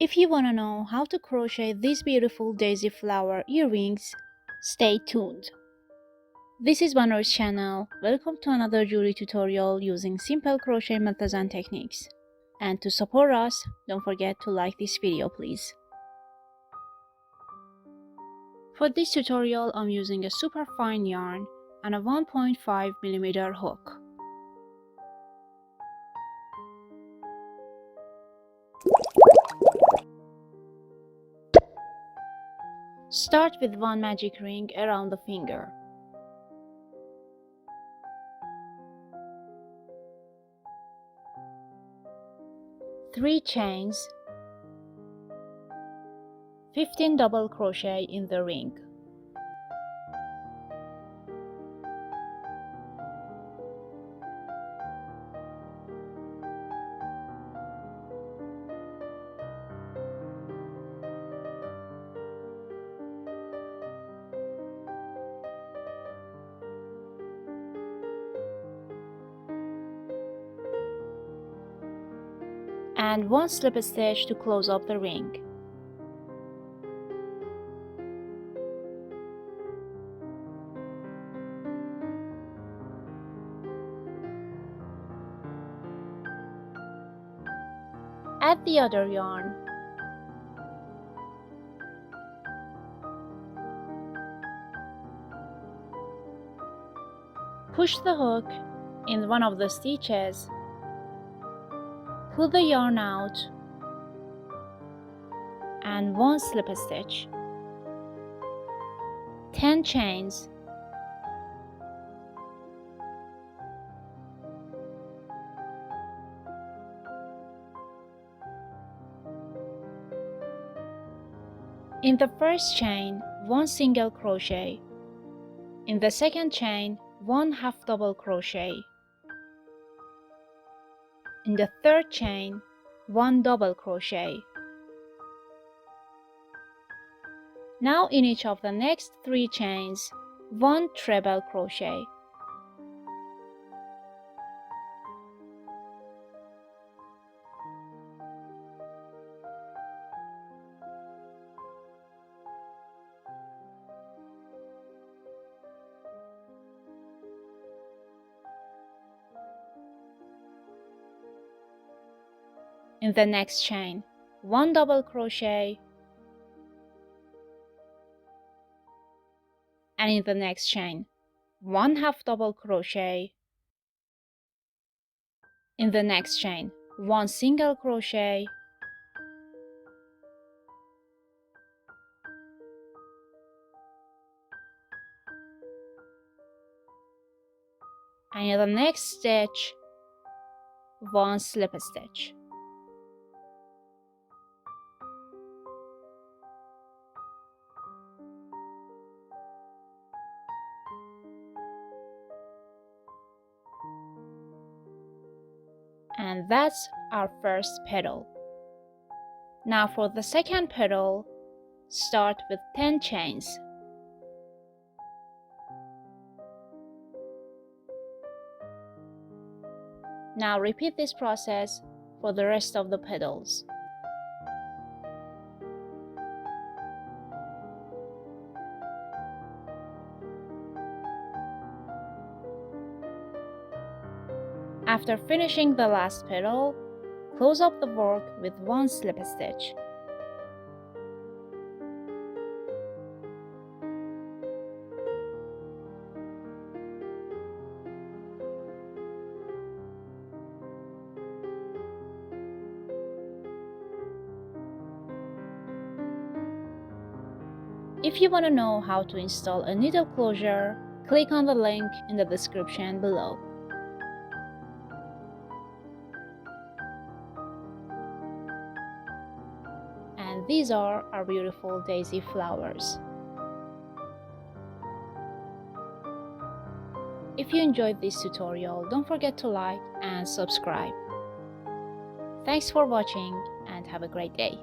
If you want to know how to crochet these beautiful daisy flower earrings, stay tuned. This is Banner's channel. Welcome to another jewelry tutorial using simple crochet methods and techniques. And to support us, don't forget to like this video please. For this tutorial, I'm using a super fine yarn and a 1.5mm hook. Start with one magic ring around the finger. Three chains, 15 double crochet in the ring. And one slip stitch to close up the ring. Add the other yarn. Push the hook in one of the stitches. Pull the yarn out and one slip stitch. 10 chains. In the first chain, one single crochet. In the second chain, one half double crochet. In the third chain, one double crochet. Now in each of the next 3 chains, one treble crochet. In the next chain, one double crochet, and in the next chain, one half double crochet. In the next chain, one single crochet, and in the next stitch, one slip stitch. And that's our first petal. Now for the second petal, start with 10 chains. Now repeat this process for the rest of the petals. After finishing the last petal, close up the work with one slip stitch. If you want to know how to install a needle closure, click on the link in the description below. And these are our beautiful daisy flowers. If you enjoyed this tutorial, don't forget to like and subscribe. Thanks for watching and have a great day.